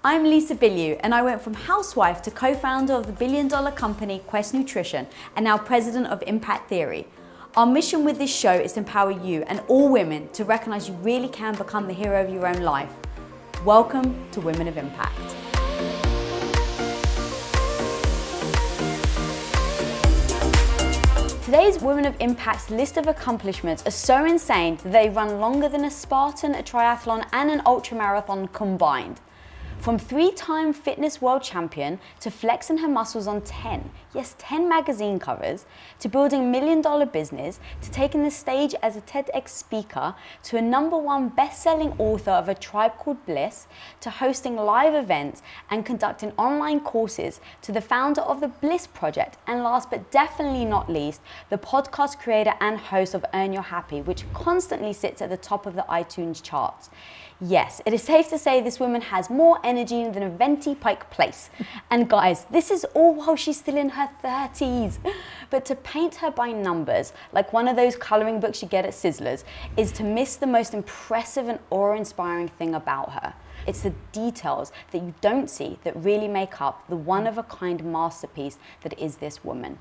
I'm Lisa Bilyeu, and I went from housewife to co-founder of the billion-dollar company Quest Nutrition and now president of Impact Theory. Our mission with this show is to empower you and all women to recognize you really can become the hero of your own life. Welcome to Women of Impact. Today's Women of Impact's list of accomplishments are so insane that they run longer than a Spartan, a triathlon, and an ultramarathon combined. From 3-time fitness world champion to flexing her muscles on 10 magazine covers, to building $1 million business, to taking the stage as a TEDx speaker, to a #1 best-selling author of A Tribe Called Bliss, to hosting live events and conducting online courses, to the founder of the Bliss Project, and last but definitely not least, the podcast creator and host of Earn Your Happy, which constantly sits at the top of the iTunes charts. Yes, it is safe to say this woman has more energy than a venti Pike Place. And guys, this is all while she's still in her 30s. But to paint her by numbers, like one of those coloring books you get at Sizzlers, is to miss the most impressive and awe-inspiring thing about her. It's the details that you don't see that really make up the one-of-a-kind masterpiece that is this woman.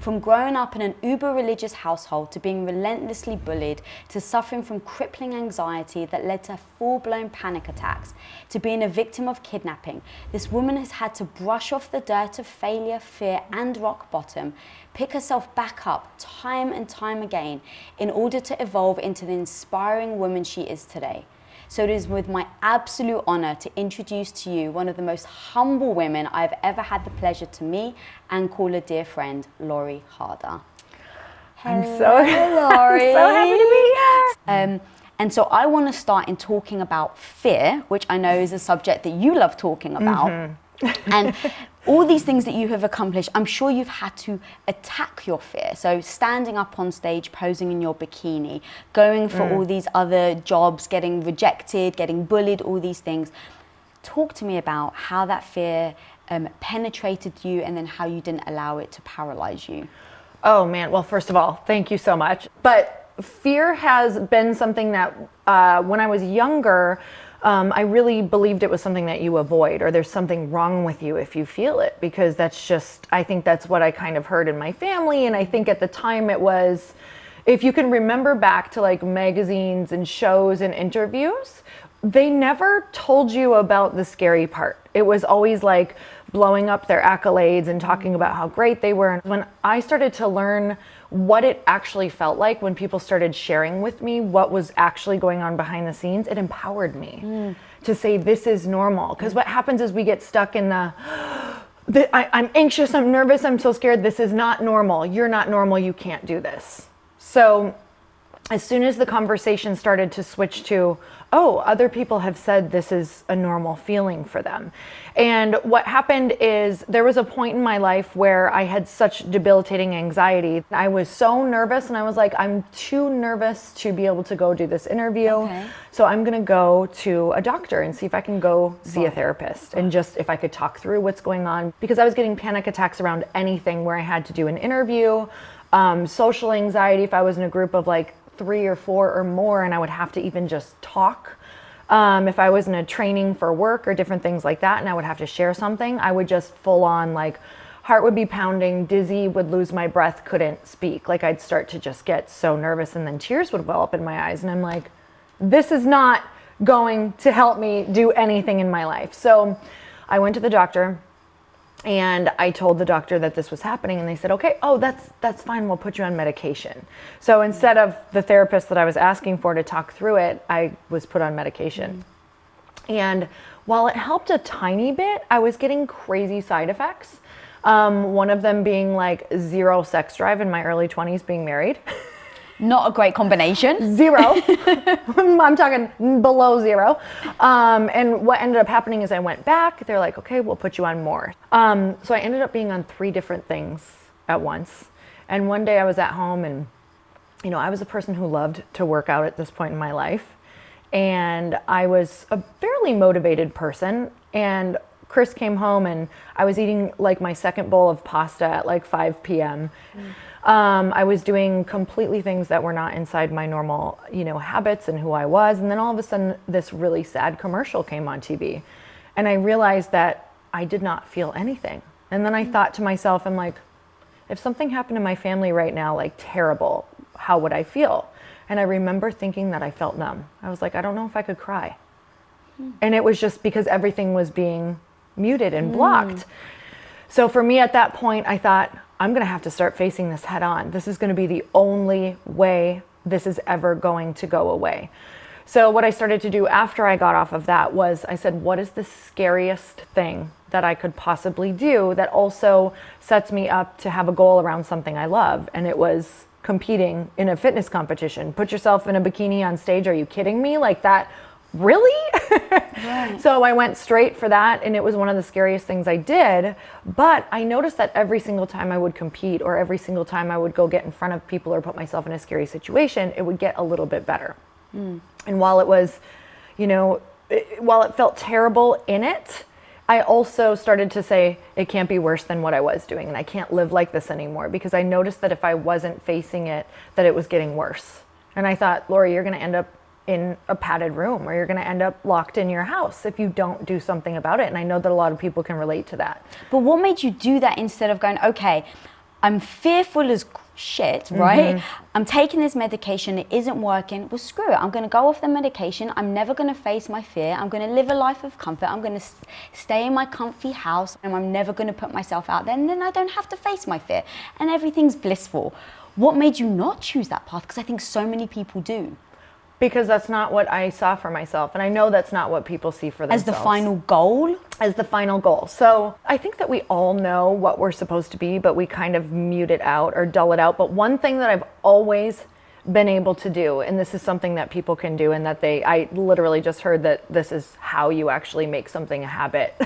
From growing up in an uber-religious household to being relentlessly bullied, to suffering from crippling anxiety that led to full-blown panic attacks, to being a victim of kidnapping, this woman has had to brush off the dirt of failure, fear, and rock bottom, pick herself back up time and time again in order to evolve into the inspiring woman she is today. So it is with my absolute honor to introduce to you one of the most humble women I've ever had the pleasure to meet and call a dear friend, Lori Harder. I'm so happy to be here. And so I want to start in talking about fear, which I know is a subject that you love talking about. And all these things that you have accomplished, I'm sure you've had to attack your fear. So standing up on stage, posing in your bikini, going for all these other jobs, getting rejected, getting bullied, all these things. Talk to me about how that fear penetrated you and then how you didn't allow it to paralyze you. Oh man, well, first of all, thank you so much. But fear has been something that when I was younger, I really believed it was something that you avoid, or there's something wrong with you if you feel it, because that's just, I think that's what I kind of heard in my family. And I think at the time it was, if you can remember back to like magazines and shows and interviews, they never told you about the scary part. It was always like blowing up their accolades and talking about how great they were. And when I started to learn what it actually felt like when people started sharing with me what was actually going on behind the scenes, it empowered me to say this is normal. Because what happens is we get stuck in I'm anxious, I'm nervous, I'm so scared. This is not normal. You're not normal. You can't do this. So as soon as the conversation started to switch to, oh, other people have said this is a normal feeling for them. And what happened is there was a point in my life where I had such debilitating anxiety. I was so nervous and I was like, I'm too nervous to be able to go do this interview. Okay. So I'm going to go to a doctor and see if I can go see a therapist and just if I could talk through what's going on, because I was getting panic attacks around anything where I had to do an interview, social anxiety if I was in a group of like 3 or 4 or more, and I would have to even just talk. If I was in a training for work or different things like that, and I would have to share something, I would just full on like, heart would be pounding, dizzy, would lose my breath, couldn't speak. Like I'd start to just get so nervous and then tears would well up in my eyes. And I'm like, this is not going to help me do anything in my life. So I went to the doctor. And I told the doctor that this was happening and they said, okay, oh, that's fine. We'll put you on medication. So instead of the therapist that I was asking for to talk through it, I was put on medication. And while it helped a tiny bit, I was getting crazy side effects. One of them being like 0 sex drive in my early 20s being married. Not a great combination. 0. I'm talking below 0. And what ended up happening is I went back. They're like, okay, we'll put you on more. So I ended up being on 3 different things at once. And one day I was at home and, you know, I was a person who loved to work out at this point in my life. And I was a fairly motivated person. And Chris came home and I was eating like my second bowl of pasta at like 5 p.m. I was doing completely things that were not inside my normal, you know, habits and who I was. And then all of a sudden this really sad commercial came on TV. And I realized that I did not feel anything. And then I thought to myself, I'm like, if something happened to my family right now, like terrible, how would I feel? And I remember thinking that I felt numb. I was like, I don't know if I could cry. And it was just because everything was being muted and blocked. So for me at that point, I thought, I'm going to have to start facing this head on. This is going to be the only way this is ever going to go away. So what I started to do after I got off of that was I said, what is the scariest thing that I could possibly do that also sets me up to have a goal around something I love? And it was competing in a fitness competition. Put yourself in a bikini on stage. Are you kidding me? Like that? Really? Right. So I went straight for that, and it was one of the scariest things I did. But I noticed that every single time I would compete, or every single time I would go get in front of people or put myself in a scary situation, it would get a little bit better. And while it was, while it felt terrible in it, I also started to say, it can't be worse than what I was doing, and I can't live like this anymore, because I noticed that if I wasn't facing it, that it was getting worse. And I thought, Lori, you're going to end up in a padded room, or you're going to end up locked in your house if you don't do something about it. And I know that a lot of people can relate to that. But what made you do that instead of going, okay, I'm fearful as shit, right? I'm taking this medication, it isn't working. Well, screw it. I'm going to go off the medication. I'm never going to face my fear. I'm going to live a life of comfort. I'm going to stay in my comfy house, and I'm never going to put myself out there. And then I don't have to face my fear, and everything's blissful. What made you not choose that path? Because I think so many people do. Because that's not what I saw for myself. And I know that's not what people see for themselves. As the final goal? As the final goal. So I think that we all know what we're supposed to be, but we kind of mute it out or dull it out. But one thing that I've always been able to do, and this is something that people can do, and that I literally just heard that this is how you actually make something a habit,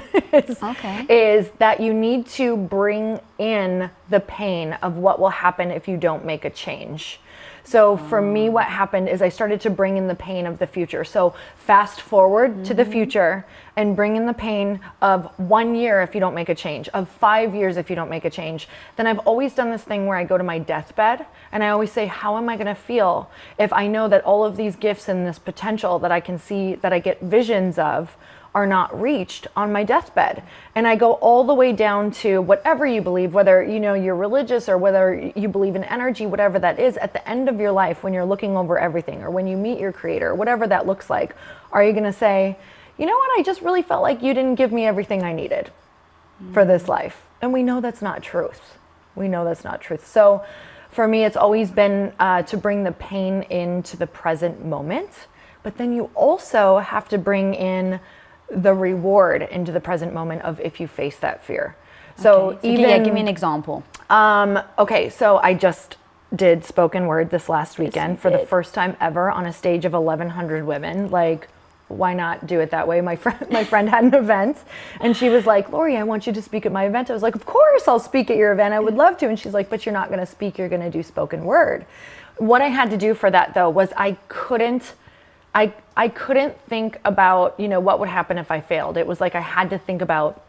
is that you need to bring in the pain of what will happen if you don't make a change. So for me, what happened is I started to bring in the pain of the future. So fast forward to the future and bring in the pain of 1 year if you don't make a change, of 5 years if you don't make a change. Then I've always done this thing where I go to my deathbed and I always say, how am I going to feel if I know that all of these gifts and this potential that I can see, that I get visions of, are not reached on my deathbed? And I go all the way down to whatever you believe, whether you're religious or whether you believe in energy, whatever that is. At the end of your life, when you're looking over everything, or when you meet your creator, whatever that looks like, are you going to say, you know what, I just really felt like you didn't give me everything I needed for this life? And we know that's not truth. We know that's not truth. So for me, it's always been to bring the pain into the present moment, but then you also have to bring in the reward into the present moment of if you face that fear. So give me an example. Okay, so I just did spoken word this last weekend for the first time ever on a stage of 1,100 women. Like, why not do it that way? My friend had an event, and she was like, Lori, I want you to speak at my event. I was like, of course I'll speak at your event. I would love to. And she's like, but you're not going to speak. You're going to do spoken word. What I had to do for that, though, was I couldn't think about, what would happen if I failed. It was like I had to think about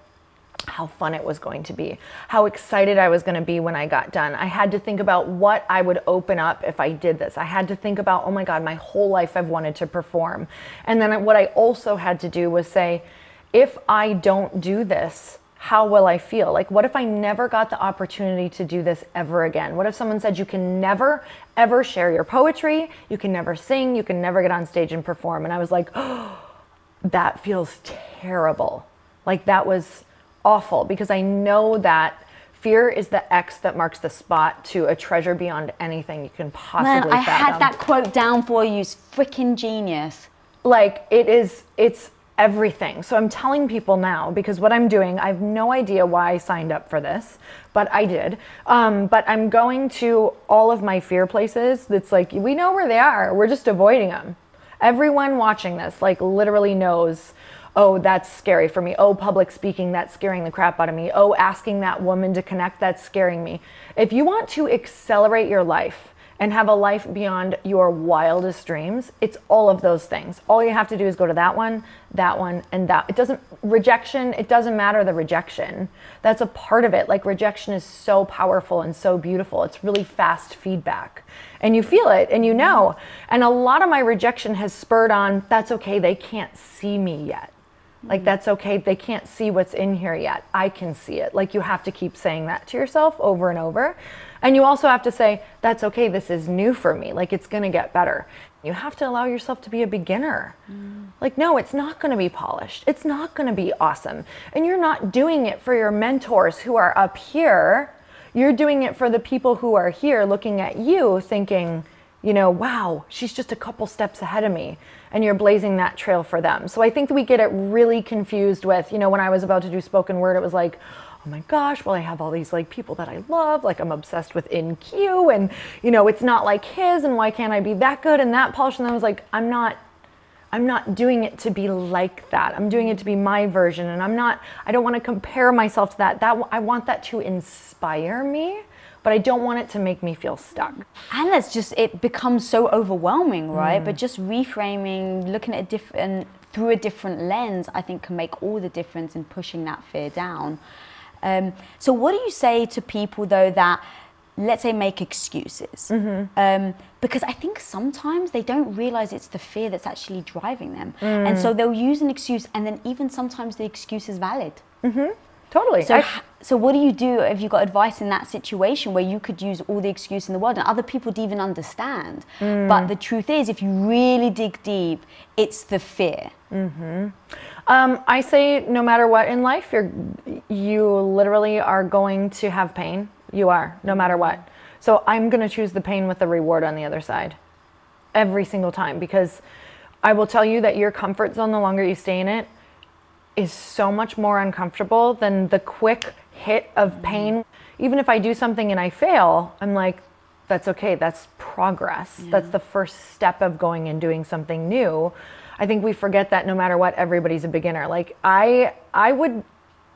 how fun it was going to be, how excited I was going to be when I got done. I had to think about what I would open up if I did this. I had to think about, oh my God, my whole life I've wanted to perform. And then what I also had to do was say, if I don't do this, how will I feel? Like, what if I never got the opportunity to do this ever again? What if someone said you can never, ever share your poetry, you can never sing, you can never get on stage and perform? And I was like, oh, that feels terrible. Like, that was awful, because I know that fear is the X that marks the spot to a treasure beyond anything you can possibly fathom. I had that quote down for you. It's freaking genius. Like, it's everything. So I'm telling people now, because what I'm doing, I have no idea why I signed up for this, but I did. But I'm going to all of my fear places. That's like, we know where they are. We're just avoiding them. Everyone watching this, like, literally knows, oh, that's scary for me. Oh, public speaking, that's scaring the crap out of me. Oh, asking that woman to connect, that's scaring me. If you want to accelerate your life and have a life beyond your wildest dreams, it's all of those things. All you have to do is go to that one, and that. It doesn't matter the rejection. That's a part of it. Like, rejection is so powerful and so beautiful. It's really fast feedback. And you feel it, and you know. And a lot of my rejection has spurred on, that's okay, they can't see me yet. Like, that's okay. They can't see what's in here yet. I can see it. Like, you have to keep saying that to yourself over and over. And you also have to say, that's okay. This is new for me. Like, it's going to get better. You have to allow yourself to be a beginner. Like, no, it's not going to be polished. It's not going to be awesome. And you're not doing it for your mentors who are up here. You're doing it for the people who are here looking at you thinking, you know, wow, she's just a couple steps ahead of me. And you're blazing that trail for them. So I think that we get it really confused with, you know, when I was about to do spoken word, it was like, oh my gosh, well, I have all these like people that I love, like I'm obsessed with InQ, and you know, it's not like his, and why can't I be that good and that polished? And I was like, I'm not doing it to be like that. I'm doing it to be my version, and I don't want to compare myself to that. I want that to inspire me, but I don't want it to make me feel stuck. And that's just, it becomes so overwhelming, right? But just reframing, looking at through a different lens, I think can make all the difference in pushing that fear down. So what do you say to people though that, let's say, make excuses? Because I think sometimes they don't realize it's the fear that's actually driving them. And so they'll use an excuse, and then even sometimes the excuse is valid. Totally. So what do you do if you got advice in that situation where you could use all the excuse in the world and other people don't even understand? But the truth is, if you really dig deep, it's the fear. I say no matter what in life, you literally are going to have pain. You are, no matter what. So I'm going to choose the pain with the reward on the other side every single time, because I will tell you that your comfort zone, the longer you stay in it, is so much more uncomfortable than the quick hit of pain. Even if I do something and I fail, I'm like, that's okay. That's progress. That's the first step of going and doing something new. I think we forget that no matter what, everybody's a beginner. Like I would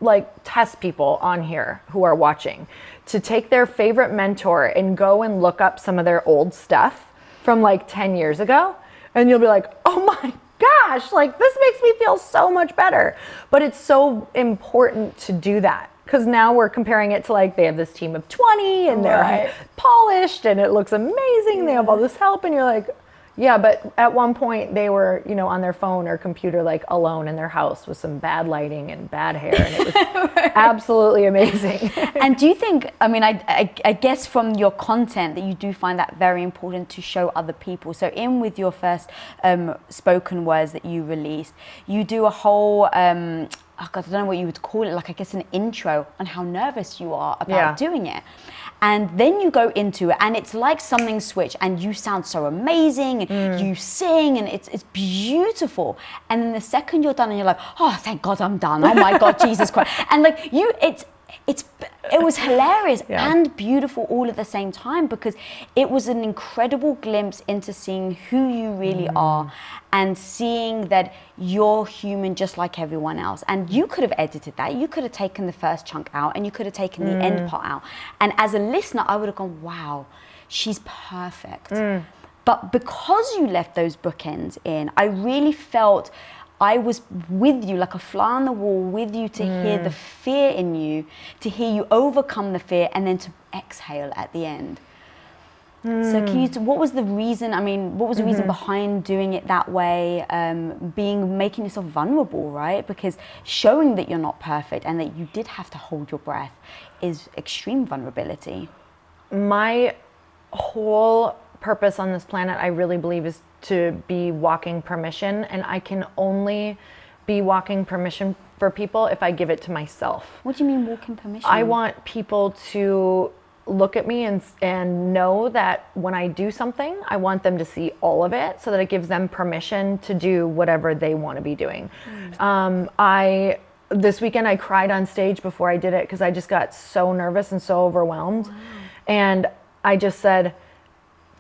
like test people on here who are watching to take their favorite mentor and go and look up some of their old stuff from like 10 years ago. And you'll be like, oh my gosh, like this makes me feel so much better. But it's so important to do that, because now we're comparing it to like they have this team of 20 and they're polished and it looks amazing. They have all this help, and you're like, yeah, but at one point they were, you know, on their phone or computer, like alone in their house with some bad lighting and bad hair, and it was absolutely amazing. And do you think, I mean, I guess from your content that you do find that very important to show other people. So in with your first spoken words that you released, you do a whole, oh God, I don't know what you would call it, like I guess an intro on how nervous you are about doing it. And then you go into it, and it's like something switched, and you sound so amazing, and you sing, and it's beautiful. And then the second you're done, and you're like, oh, thank God I'm done. Oh my God, Jesus Christ. And like it was hilarious and beautiful all at the same time, because it was an incredible glimpse into seeing who you really are, and seeing that you're human just like everyone else. And you could have edited that. You could have taken the first chunk out, and you could have taken the end part out. And as a listener, I would have gone, wow, she's perfect. But because you left those bookends in, I really felt I was with you, like a fly on the wall, with you to hear the fear in you, to hear you overcome the fear, and then to exhale at the end. So can you, what was the reason, I mean, what was the reason behind doing it that way, making yourself vulnerable, right? Because showing that you're not perfect and that you did have to hold your breath is extreme vulnerability. My whole purpose on this planet, I really believe, is to be walking permission, and I can only be walking permission for people if I give it to myself. What do you mean walking permission? I want people to look at me and know that when I do something, I want them to see all of it, so that it gives them permission to do whatever they want to be doing. This weekend I cried on stage before I did it, because I just got so nervous and so overwhelmed. And I just said,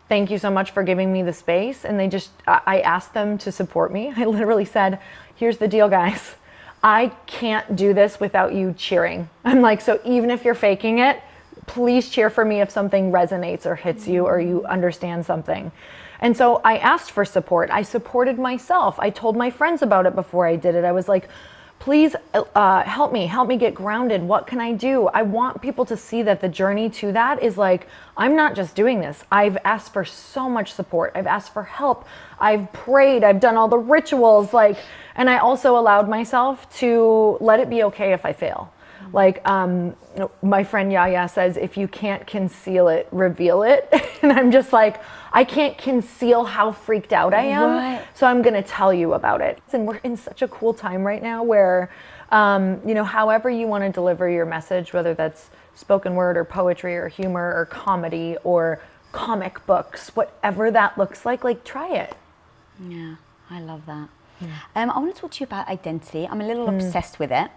thank you so much for giving me the space. And I asked them to support me. I literally said, here's the deal, guys. I can't do this without you cheering. I'm like, so even if you're faking it, please cheer for me if something resonates or hits you or you understand something. And so I asked for support. I supported myself. I told my friends about it before I did it. I was like, please help me get grounded. What can I do? I want people to see that the journey to that is like, I'm not just doing this. I've asked for so much support. I've asked for help. I've prayed. I've done all the rituals. Like, and I also allowed myself to let it be okay if I fail. Like, my friend Yaya says, if you can't conceal it, reveal it. And I'm just like, I can't conceal how freaked out I am. Right. So I'm going to tell you about it. And we're in such a cool time right now where, you know, however you want to deliver your message, whether that's spoken word or poetry or humor or comedy or comic books, whatever that looks like try it. Yeah, I love that. I want to talk to you about identity. I'm a little obsessed with it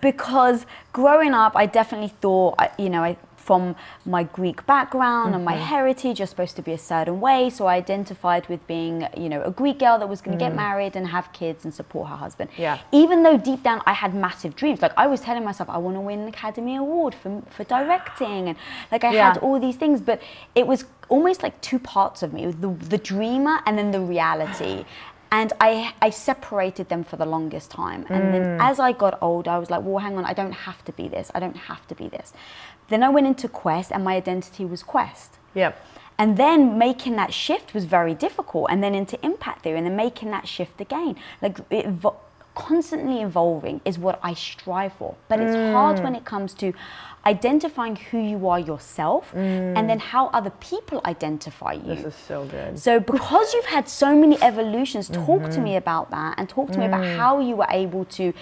because growing up, I definitely thought, you know, from my Greek background and my heritage, you're supposed to be a certain way. So I identified with being, you know, a Greek girl that was going to get married and have kids and support her husband. Yeah. Even though deep down I had massive dreams. Like I was telling myself, I want to win an Academy Award for directing. And like I had all these things, but it was almost like two parts of me, the dreamer and then the reality. And I separated them for the longest time. And then as I got older, I was like, well, hang on, I don't have to be this. I don't have to be this. Then I went into Quest and my identity was Quest. Yep. And then making that shift was very difficult. And then into Impact Theory and then making that shift again. Like constantly evolving is what I strive for. But it's hard when it comes to identifying who you are yourself and then how other people identify you. This is so good. So because you've had so many evolutions, talk to me about that and talk to me about how you were able to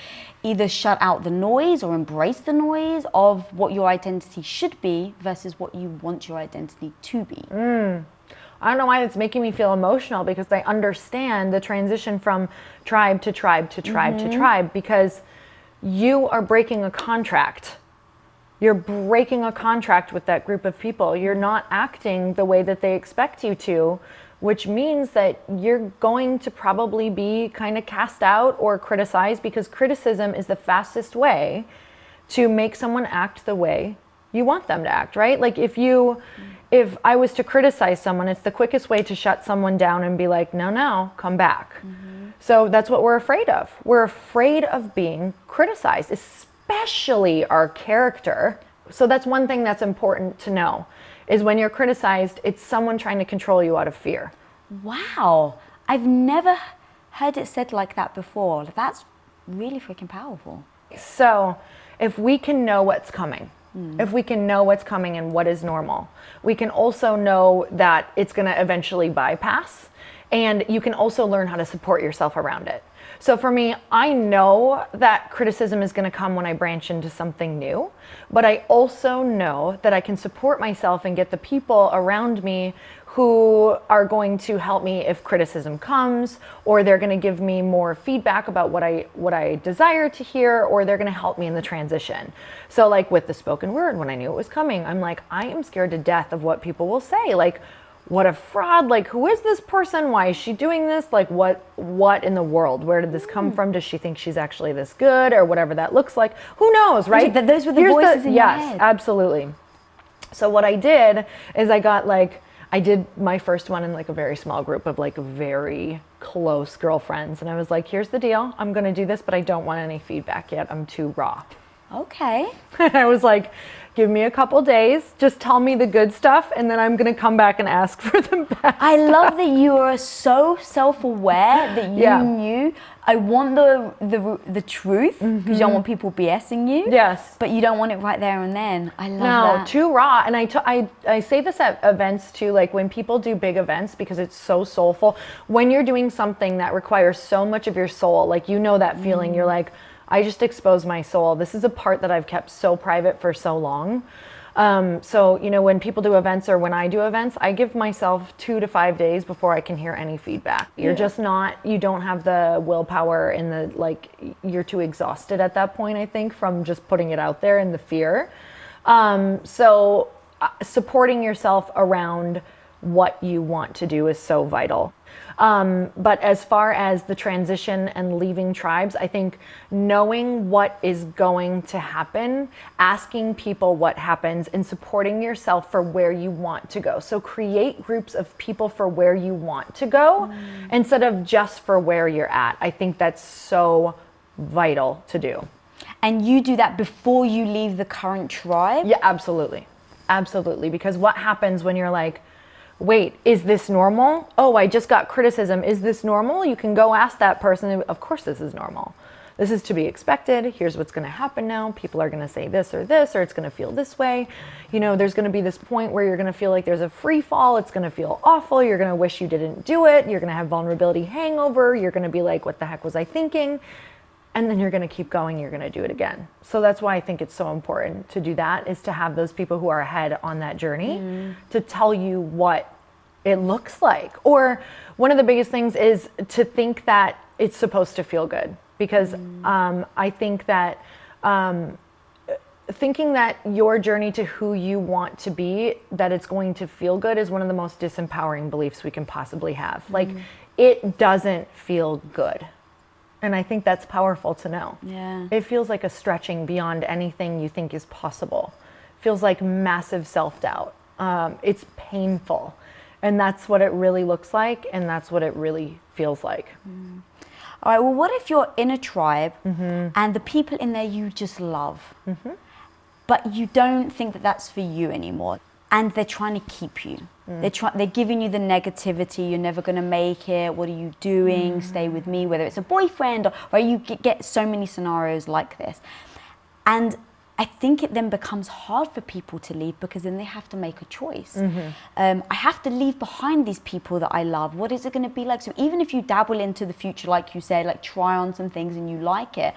either shut out the noise or embrace the noise of what your identity should be versus what you want your identity to be. I don't know why it's making me feel emotional because I understand the transition from tribe to tribe to tribe to tribe because you are breaking a contract. You're breaking a contract with that group of people. You're not acting the way that they expect you to, which means that you're going to probably be kind of cast out or criticized because criticism is the fastest way to make someone act the way you want them to act, right? Like if I was to criticize someone, it's the quickest way to shut someone down and be like, no, come back. So that's what we're afraid of. We're afraid of being criticized, especially our character. So that's one thing that's important to know is when you're criticized, it's someone trying to control you out of fear. Wow. I've never heard it said like that before. That's really freaking powerful. So if we can know what's coming, if we can know what's coming and what is normal, we can also know that it's going to eventually bypass, and you can also learn how to support yourself around it. So for me, I know that criticism is going to come when I branch into something new, but I also know that I can support myself and get the people around me who are going to help me if criticism comes, or they're going to give me more feedback about what I desire to hear, or they're going to help me in the transition. So like with the spoken word, when I knew it was coming, I'm like, I am scared to death of what people will say. Like, what a fraud, like who is this person? Why is she doing this? Like what in the world? Where did this come from? Does she think she's actually this good or whatever that looks like? Who knows, right? Those were the voices in your head. Yes, absolutely. So what I did is I did my first one in like a very small group of like very close girlfriends. And I was like, here's the deal. I'm going to do this, but I don't want any feedback yet. I'm too raw. Okay. I was like, give me a couple days, just tell me the good stuff, and then I'm going to come back and ask for the bad I stuff. love that you are so self-aware that you knew, I want the truth, because you don't want people BSing you. Yes. But you don't want it right there and then. I love that. No, too raw. And I say this at events too, like when people do big events, because it's so soulful, when you're doing something that requires so much of your soul, like you know that feeling, you're like, I just exposed my soul. This is a part that I've kept so private for so long. So, you know, when people do events or when I do events, I give myself 2 to 5 days before I can hear any feedback. You're just not, you don't have the willpower and the, like, you're too exhausted at that point, I think, from just putting it out there and the fear. So supporting yourself around what you want to do is so vital. But as far as the transition and leaving tribes, I think knowing what is going to happen, asking people what happens, and supporting yourself for where you want to go. So create groups of people for where you want to go instead of just for where you're at. I think that's so vital to do. And you do that before you leave the current tribe? Yeah, absolutely. Absolutely. Because what happens when you're like, wait, is this normal? Oh, I just got criticism. Is this normal? You can go ask that person. Of course this is normal. This is to be expected. Here's what's going to happen now. People are going to say this, or it's going to feel this way. You know, there's going to be this point where you're going to feel like there's a free fall. It's going to feel awful. You're going to wish you didn't do it. You're going to have vulnerability hangover. You're going to be like, what the heck was I thinking? And then you're going to keep going. You're going to do it again. So that's why I think it's so important to do that, is to have those people who are ahead on that journey to tell you what it looks like. Or one of the biggest things is to think that it's supposed to feel good. Because I think that thinking that your journey to who you want to be, that it's going to feel good, is one of the most disempowering beliefs we can possibly have. Like, it doesn't feel good. And I think that's powerful to know. Yeah. It feels like a stretching beyond anything you think is possible. It feels like massive self-doubt. It's painful. And that's what it really looks like, and that's what it really feels like. All right, well, what if you're in a tribe and the people in there you just love, but you don't think that that's for you anymore, and they're trying to keep you? They're giving you the negativity. You're never going to make it. What are you doing? Stay with me. Whether it's a boyfriend, or you get so many scenarios like this. And I think it then becomes hard for people to leave, because then they have to make a choice. I have to leave behind these people that I love. What is it going to be like? So even if you dabble into the future, like you said, like try on some things and you like it,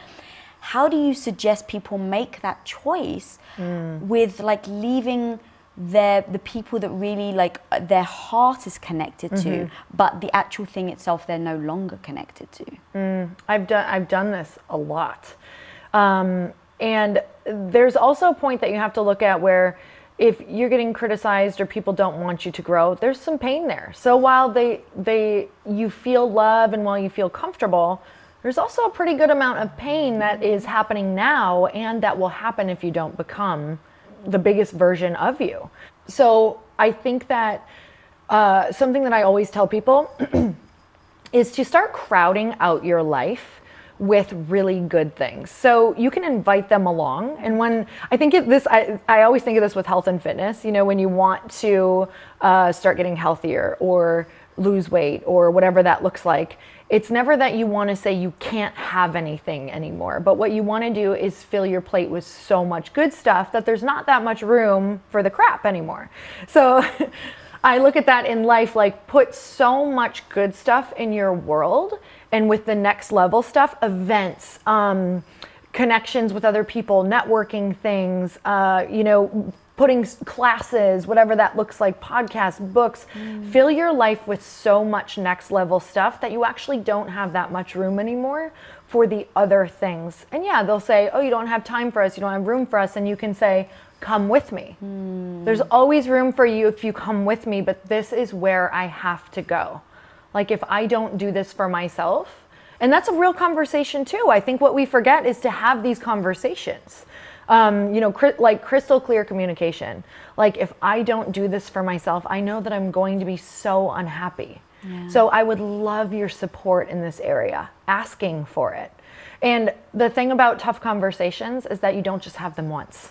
how do you suggest people make that choice with like leaving the people that really like their heart is connected to, but the actual thing itself they're no longer connected to? I've done this a lot. And there's also a point that you have to look at where if you're getting criticized or people don't want you to grow, there's some pain there. So while you feel love and while you feel comfortable, there's also a pretty good amount of pain that is happening now, and that will happen if you don't become the biggest version of you. So I think that something that I always tell people is to start crowding out your life with really good things. So you can invite them along. And when I think I always think of this with health and fitness, you know, when you want to start getting healthier or lose weight or whatever that looks like, it's never that you want to say you can't have anything anymore. But what you want to do is fill your plate with so much good stuff that there's not that much room for the crap anymore. So I look at that in life, like put so much good stuff in your world, and with the next level stuff, events, connections with other people, networking things, you know, putting classes, whatever that looks like, podcasts, books, fill your life with so much next level stuff that you actually don't have that much room anymore for the other things. And yeah, they'll say, oh, you don't have time for us, you don't have room for us. And you can say, come with me. There's always room for you if you come with me, but this is where I have to go. Like if I don't do this for myself, and that's a real conversation too. I think what we forget is to have these conversations. You know, like crystal clear communication. Like if I don't do this for myself, I know that I'm going to be so unhappy. So I would love your support in this area, asking for it. And the thing about tough conversations is that you don't just have them once.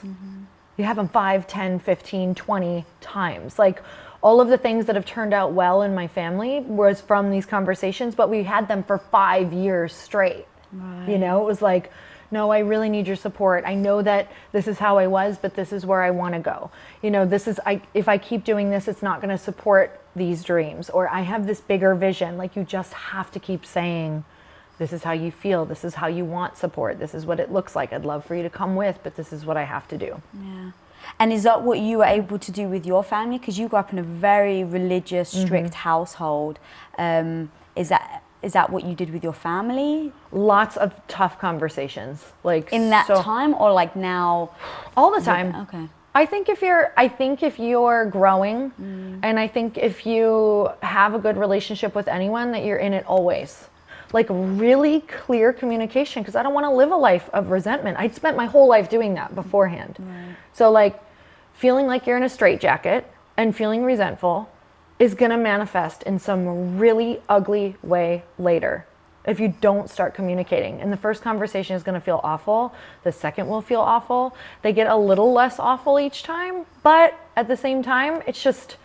You have them 5, 10, 15, 20 times. Like all of the things that have turned out well in my family was from these conversations, but we had them for 5 years straight. You know, it was like, no, I really need your support. I know that this is how I was, but this is where I want to go. You know, this is, if I keep doing this, it's not going to support these dreams. Or I have this bigger vision. Like you just have to keep saying, this is how you feel. This is how you want support. This is what it looks like. I'd love for you to come with, but this is what I have to do. Yeah. And is that what you were able to do with your family? Because you grew up in a very religious, strict household. Is that what you did with your family? Lots of tough conversations. Like in that time, or like now? All the time. Okay. I think if you're growing, and I think if you have a good relationship with anyone, that you're in it always. Like really clear communication, because I don't want to live a life of resentment. I spent my whole life doing that beforehand. So like feeling like you're in a straitjacket and feeling resentful is going to manifest in some really ugly way later. if you don't start communicating. And the first conversation is going to feel awful. The second will feel awful. They get a little less awful each time, but at the same time, it's just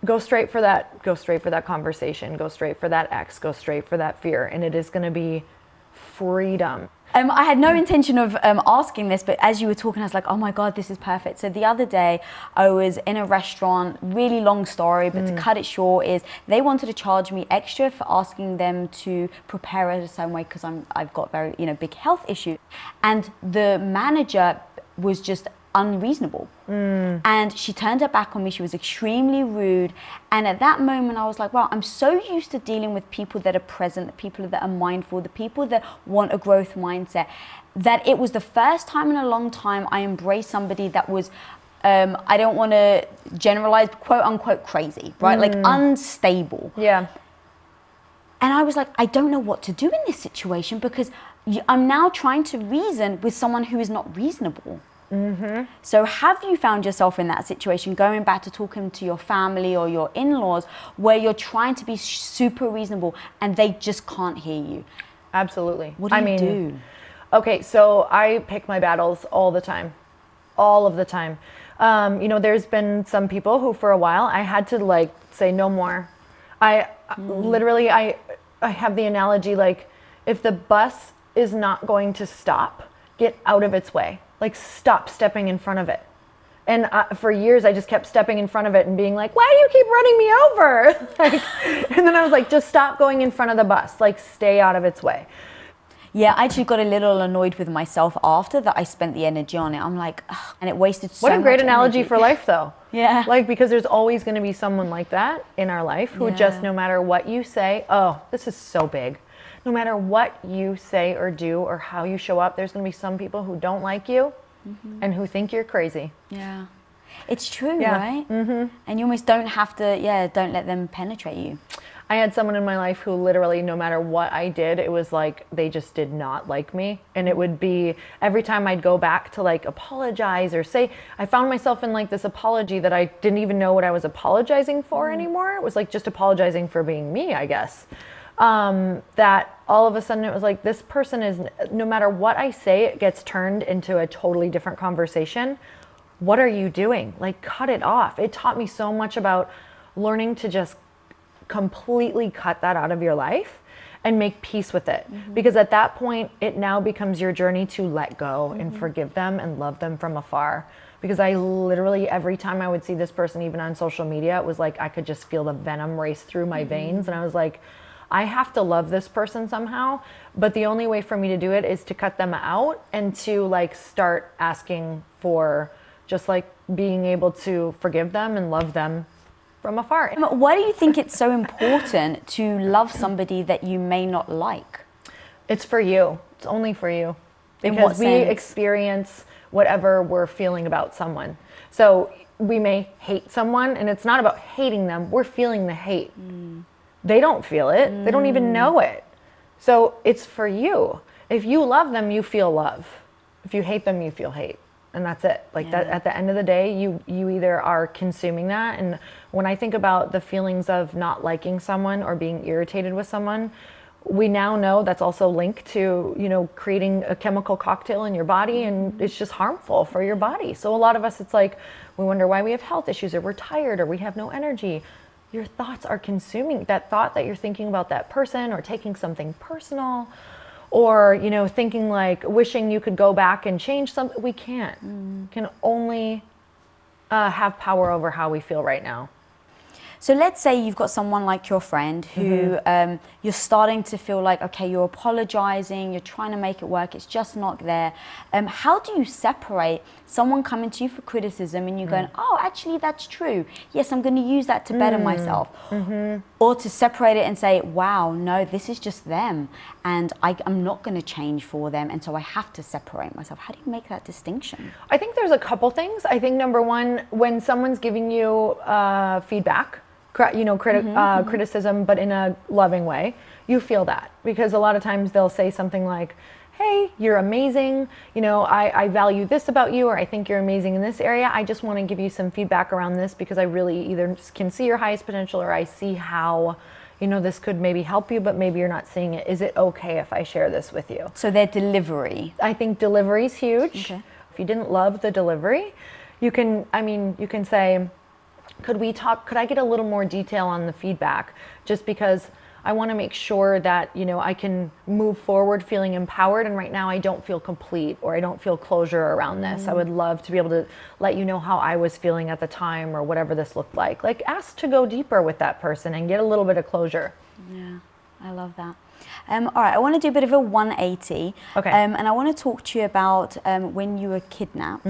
go straight for that conversation, go straight for that X, go straight for that fear. And it is going to be freedom. I had no intention of asking this, but as you were talking, I was like, oh my God, this is perfect. So the other day I was in a restaurant, really long story, but to cut it short is they wanted to charge me extra for asking them to prepare it a certain way because I've got very, big health issue. And the manager was just unreasonable. And she turned her back on me. She was extremely rude. And at that moment, I was like, wow, I'm so used to dealing with people that are present, the people that are mindful, the people that want a growth mindset, that it was the first time in a long time I embraced somebody that was, I don't want to generalize, quote unquote, crazy, right? Like unstable. Yeah. And I was like, I don't know what to do in this situation because I'm now trying to reason with someone who is not reasonable. So have you found yourself in that situation, going back to talking to your family or your in-laws, where you're trying to be super reasonable and they just can't hear you? Absolutely. What do you do? Okay, so I pick my battles all the time. All of the time. There's been some people who for a while I had to say no more. Literally, I have the analogy, if the bus is not going to stop, get out of its way. Stop stepping in front of it. And for years, I just kept stepping in front of it and being like, why do you keep running me over? And then I was like, just stop going in front of the bus. Stay out of its way. Yeah, I actually got a little annoyed with myself after that I spent the energy on it. I'm like, ugh, and it wasted so much energy. What a great analogy for life, though. Yeah. Because there's always going to be someone like that in our life who just, no matter what you say, oh, this is so big. No matter what you say or do or how you show up, there's going to be some people who don't like you and who think you're crazy. Yeah. It's true, right? And you almost don't have to, don't let them penetrate you. I had someone in my life who literally, no matter what I did, it was like they just did not like me. And it would be every time I'd go back to apologize or say, I found myself in this apology that I didn't even know what I was apologizing for anymore. It was just apologizing for being me, I guess. That all of a sudden it was like, this person is, no matter what I say, it gets turned into a totally different conversation. What are you doing? Cut it off. It taught me so much about learning to just completely cut that out of your life and make peace with it. Because at that point, it now becomes your journey to let go and forgive them and love them from afar. Because I literally, every time I would see this person, even on social media, it was like I could just feel the venom race through my veins. And I was like, I have to love this person somehow, but the only way for me to do it is to cut them out and to start asking for just being able to forgive them and love them from afar. Why do you think it's so important to love somebody that you may not like? It's for you. It's only for you. Because we experience whatever we're feeling about someone. So we may hate someone, and it's not about hating them. We're feeling the hate. They don't feel it. They don't even know it. So it's for you. If you love them, you feel love. If you hate them, you feel hate. And that's it. That at the end of the day, you either are consuming that. And when I think about the feelings of not liking someone or being irritated with someone, we now know that's also linked to, creating a chemical cocktail in your body, and it's just harmful for your body. So a lot of us, it's we wonder why we have health issues, or we're tired, or we have no energy. Your thoughts are consuming that thought that you're thinking about that person, or taking something personal, or, thinking wishing you could go back and change something. We can't. We can only have power over how we feel right now. So let's say you've got someone like your friend who you're starting to feel like, okay, you're apologizing, you're trying to make it work, it's just not there. How do you separate someone coming to you for criticism and you going, oh, actually, that's true. Yes, I'm going to use that to better myself. Or to separate it and say, wow, no, this is just them. And I'm not going to change for them. And so I have to separate myself. How do you make that distinction? I think there's a couple things. I think number one, when someone's giving you feedback, criticism, but in a loving way, you feel that. Because a lot of times they'll say something like, hey, you're amazing. I value this about you, or I think you're amazing in this area. I just want to give you some feedback around this because I really either can see your highest potential, or I see how you know, this could maybe help you, but maybe you're not seeing it. Is it okay if I share this with you? So their delivery. I think delivery is huge. Okay. If you didn't love the delivery, you can, I mean, you can say, could I get a little more detail on the feedback? Just because I want to make sure that, you know, I can move forward feeling empowered, and right now I don't feel complete, or I don't feel closure around this. I would love to be able to let you know how I was feeling at the time, or whatever this looked like. Like, ask to go deeper with that person and get a little bit of closure. Yeah, I love that. All right, I want to do a bit of a 180. Okay. And I want to talk to you about when you were kidnapped,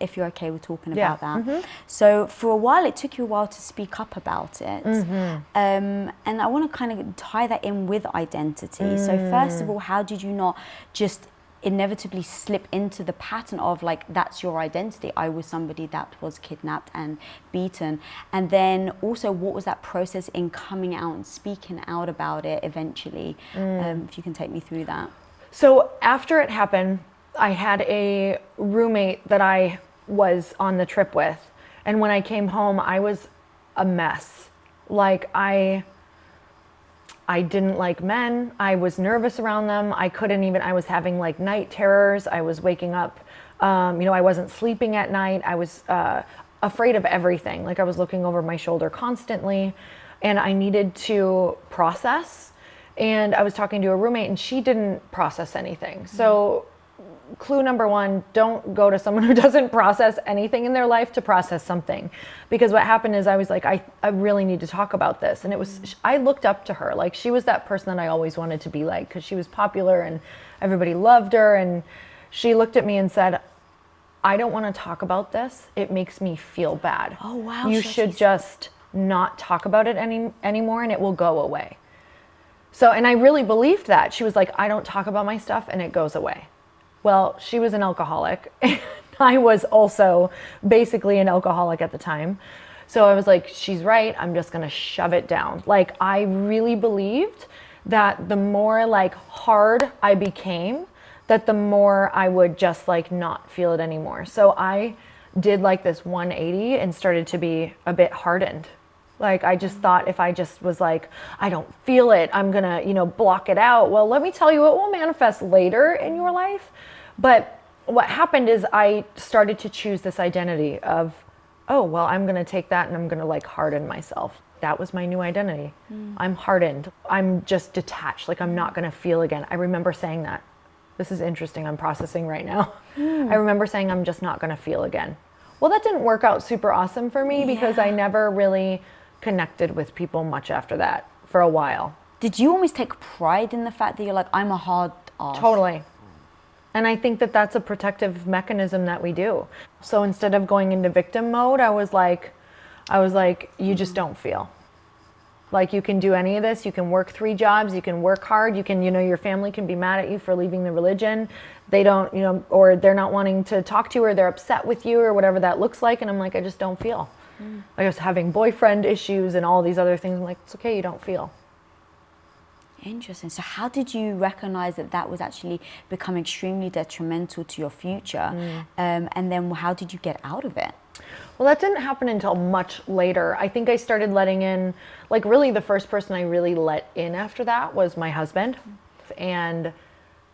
if you're okay with talking about that. So for a while, it took you a while to speak up about it. And I want to kind of tie that in with identity. So first of all, how did you not just inevitably slip into the pattern of like, that's your identity? I was somebody that was kidnapped and beaten. And then also, what was that process in coming out and speaking out about it eventually? If you can take me through that. So after it happened, I had a roommate that I was on the trip with. And when I came home, I was a mess. Like, I didn't like men. I was nervous around them. I was having like night terrors. I was waking up, you know, I wasn't sleeping at night. I was afraid of everything. Like, I was looking over my shoulder constantly, and I needed to process. And I was talking to a roommate, and she didn't process anything. So clue number one, don't go to someone who doesn't process anything in their life to process something. Because what happened is I was like, I really need to talk about this. And it was, I looked up to her. Like, she was that person that I always wanted to be like, because she was popular and everybody loved her. And she looked at me and said, I don't want to talk about this. It makes me feel bad. Oh, wow. You should just not talk about it anymore, and it will go away. So, and I really believed that. She was like, I don't talk about my stuff and it goes away. Well, she was an alcoholic. I was also basically an alcoholic at the time. So I was like, she's right. I'm just going to shove it down. Like, I really believed that the more like hard I became, that the more I would just like not feel it anymore. So I did like this 180 and started to be a bit hardened. Like, I just thought if I just was like, I don't feel it, I'm gonna, you know, block it out. Well, let me tell you, it will manifest later in your life. But what happened is I started to choose this identity of, oh, well, I'm gonna take that and I'm gonna like harden myself. That was my new identity. I'm hardened. I'm just detached. Like, I'm not gonna feel again. I remember saying that. This is interesting. I'm processing right now. I remember saying, I'm just not gonna feel again. Well, that didn't work out super awesome for me because I never really connected with people much after that for a while. Did you always take pride in the fact that you're like, I'm a hard ass? Totally. And I think that that's a protective mechanism that we do. So instead of going into victim mode, I was like, you just don't feel. Like, you can do any of this. You can work 3 jobs. You can work hard. You can, you know, your family can be mad at you for leaving the religion. They don't, you know, or they're not wanting to talk to you, or they're upset with you, or whatever that looks like. And I'm like, I just don't feel. I was having boyfriend issues and all these other things. I'm like, it's okay, you don't feel. Interesting. So how did you recognize that that was actually becoming extremely detrimental to your future? And then how did you get out of it? Well, that didn't happen until much later. I think I started letting in, like, really the first person I really let in after that was my husband. And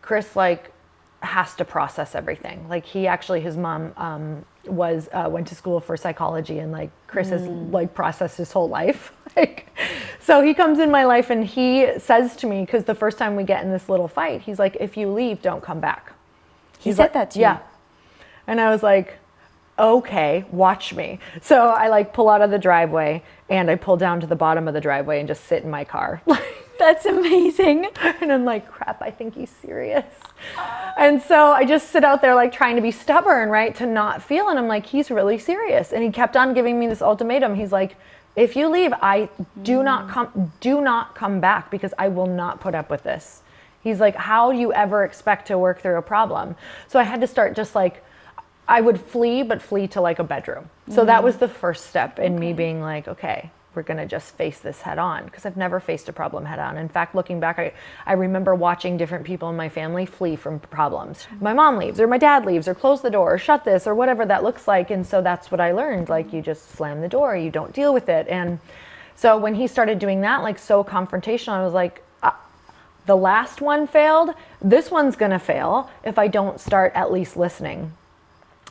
Chris, like, has to process everything. Like, he actually, his mom went to school for psychology, and like Chris has like processed his whole life. Like, so he comes in my life and he says to me, because the first time we get in this little fight, he's like, if you leave, don't come back. He said that to you? Yeah. And I was like, okay, watch me. So I like pull out of the driveway and I pull down to the bottom of the driveway and just sit in my car. That's amazing. And I'm like, crap, I think he's serious. And so I just sit out there like trying to be stubborn, right, to not feel. And I'm like, he's really serious. And he kept on giving me this ultimatum. He's like, if you leave, I do not come back, because I will not put up with this. He's like, how do you ever expect to work through a problem? So I had to start just like, I would flee, but flee to like a bedroom. So that was the first step in me being like, okay, we're going to just face this head on, because I've never faced a problem head on. In fact, looking back, I remember watching different people in my family flee from problems. My mom leaves, or my dad leaves, or close the door, or shut this, or whatever that looks like. And so that's what I learned. Like, you just slam the door, you don't deal with it. And So when he started doing that, like so confrontational, I was like, the last one failed. This one's going to fail if I don't start at least listening.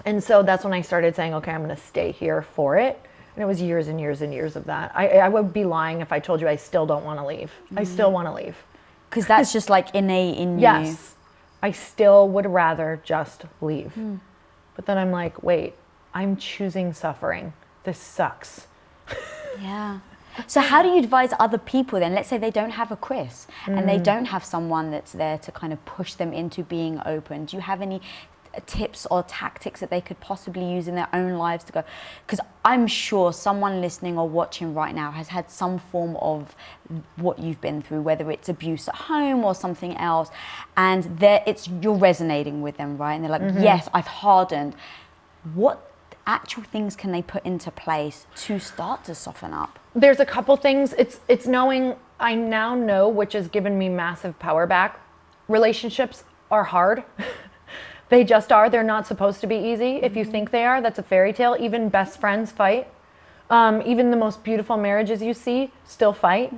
And so that's when I started saying, okay, I'm going to stay here for it. And it was years and years and years of that. I would be lying if I told you I still don't want to leave. I still want to leave. Because that's just like innate in you. Yes. I still would rather just leave. But then I'm like, wait, I'm choosing suffering. This sucks. Yeah. So how do you advise other people then? Let's say they don't have a Chris and they don't have someone that's there to kind of push them into being open. Do you have any tips or tactics that they could possibly use in their own lives to go? Because I'm sure someone listening or watching right now has had some form of what you've been through, whether it's abuse at home or something else, and you're resonating with them, right? And they're like, yes, I've hardened. What actual things can they put into place to start to soften up? There's a couple things. It's knowing, I now know, which has given me massive power back. Relationships are hard. They just are. They're not supposed to be easy. If you think they are, that's a fairy tale. Even best friends fight. Even the most beautiful marriages you see still fight.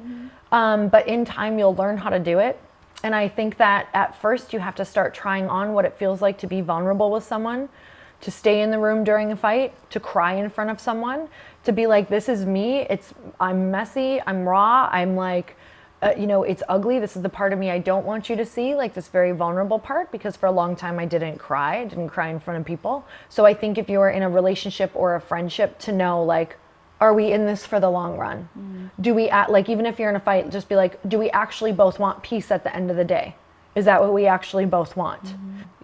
But in time, you'll learn how to do it. And I think that at first you have to start trying on what it feels like to be vulnerable with someone, to stay in the room during a fight, to cry in front of someone, to be like, this is me. I'm messy. I'm raw. I'm like, it's ugly. This is the part of me I don't want you to see, like this very vulnerable part, because for a long time I didn't cry. I didn't cry in front of people. So I think if you're in a relationship or a friendship, to know, like, are we in this for the long run? Do we, like, even if you're in a fight, just be like, do we actually both want peace at the end of the day? Is that what we actually both want?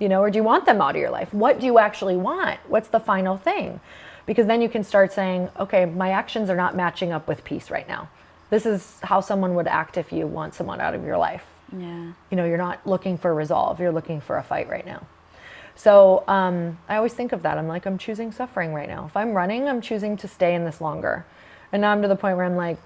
Or do you want them out of your life? What do you actually want? What's the final thing? Because then you can start saying, okay, my actions are not matching up with peace right now. This is how someone would act if you want someone out of your life. Yeah. You're not looking for resolve. You're looking for a fight right now. So I always think of that. I'm like, I'm choosing suffering right now. If I'm running, I'm choosing to stay in this longer. And now I'm to the point where I'm like,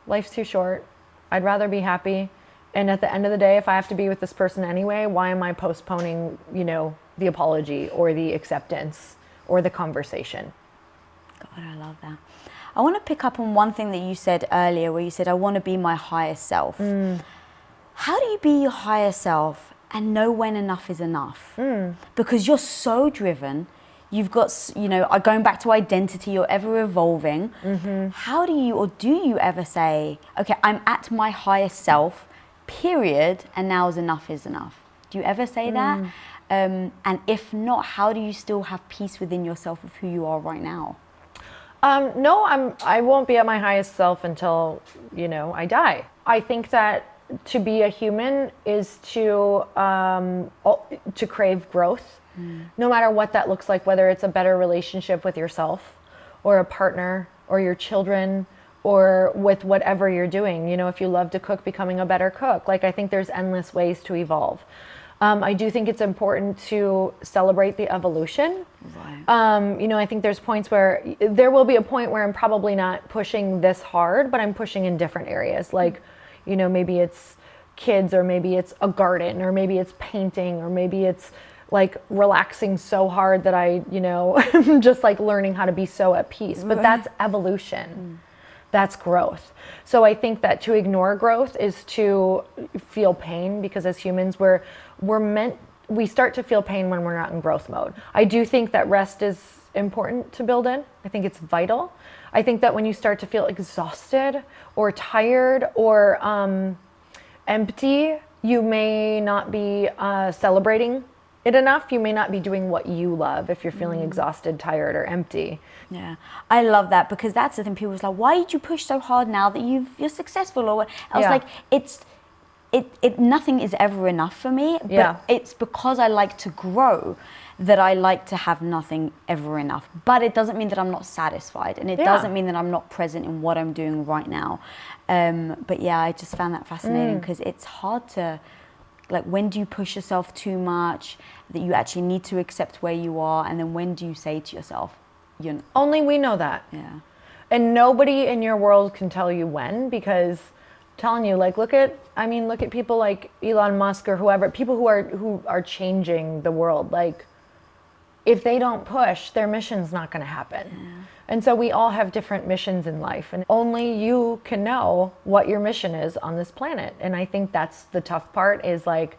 life's too short. I'd rather be happy. And at the end of the day, if I have to be with this person anyway, why am I postponing, the apology or the acceptance or the conversation? God, I love that. I want to pick up on one thing that you said earlier, where you said, I want to be my higher self. How do you be your higher self and know when enough is enough? Because you're so driven. You've got, going back to identity, you're ever evolving. How do you, or do you ever say, okay, I'm at my highest self, period, and now enough is enough? Do you ever say that? And if not, how do you still have peace within yourself of who you are right now? No, I won't be at my highest self until, I die. I think that to be a human is to crave growth, no matter what that looks like, whether it's a better relationship with yourself or a partner or your children or with whatever you're doing. If you love to cook, becoming a better cook. Like, I think there's endless ways to evolve. I do think it's important to celebrate the evolution. Right. I think there's points where there will be a point where I'm probably not pushing this hard, but I'm pushing in different areas. Like, maybe it's kids, or maybe it's a garden, or maybe it's painting, or maybe it's like relaxing so hard that I, just like learning how to be so at peace. But that's evolution. That's growth. So I think that to ignore growth is to feel pain, because as humans, we start to feel pain when we're not in growth mode. I do think that rest is important to build in. I think it's vital. I think that when you start to feel exhausted or tired or empty, you may not be celebrating it enough. You may not be doing what you love if you're feeling exhausted, tired, or empty. Yeah, I love that, because that's the thing. People was like, why did you push so hard now that you're successful? Or what? I was like, nothing is ever enough for me, but it's because I like to grow that I like to have nothing ever enough. But it doesn't mean that I'm not satisfied, and it doesn't mean that I'm not present in what I'm doing right now. But yeah, I just found that fascinating, because it's hard to, like, when do you push yourself too much that you actually need to accept where you are, and then when do you say to yourself, only we know that. Yeah. And nobody in your world can tell you when, because I'm telling you, like, look at people like Elon Musk or whoever, people who are changing the world. Like, if they don't push, their mission's not going to happen. Yeah. And so we all have different missions in life, and only you can know what your mission is on this planet. And I think that's the tough part, is like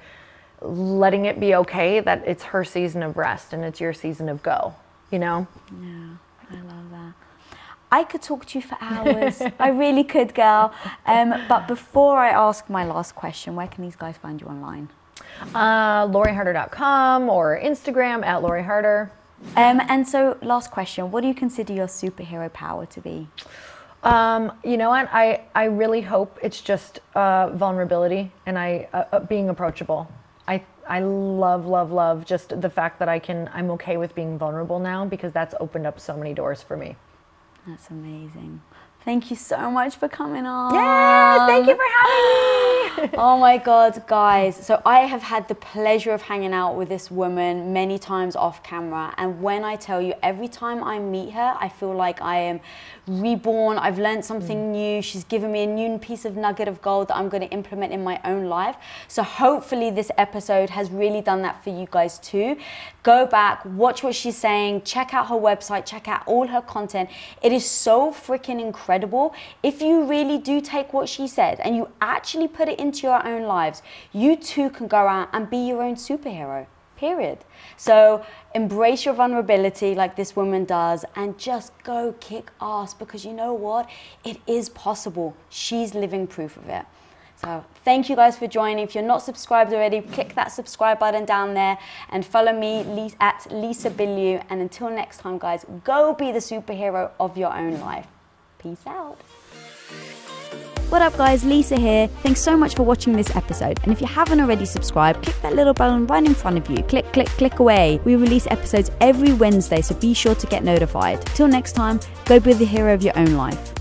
letting it be okay that it's her season of rest and it's your season of go, you know? Yeah, I love that. I could talk to you for hours. I really could, girl. But before I ask my last question, where can these guys find you online? LoriHarder.com or Instagram at LoriHarder. And so last question, what do you consider your superhero power to be? You know what? I really hope it's just vulnerability and being approachable. I love just the fact that I'm okay with being vulnerable now, because that's opened up so many doors for me. That's amazing. Thank you so much for coming on. Yes, thank you for having me. Oh my God, guys. So I have had the pleasure of hanging out with this woman many times off camera. And when I tell you, every time I meet her, I feel like I am reborn. I've learned something new. She's given me a new piece of nugget of gold that I'm going to implement in my own life. So hopefully this episode has really done that for you guys too. Go back, watch what she's saying, check out her website, check out all her content. It is so freaking incredible. If you really do take what she said and you actually put it into your own lives, you too can go out and be your own superhero. Period. So embrace your vulnerability like this woman does, and just go kick ass, because you know what? It is possible. She's living proof of it. So thank you guys for joining. If you're not subscribed already, click that subscribe button down there and follow me at Lisa Bilyeu. And until next time, guys, go be the superhero of your own life. Peace out. What up, guys? Lisa here. Thanks so much for watching this episode. And if you haven't already subscribed, click that little button right in front of you. Click, click, click away. We release episodes every Wednesday, so be sure to get notified. Till next time, go be the hero of your own life.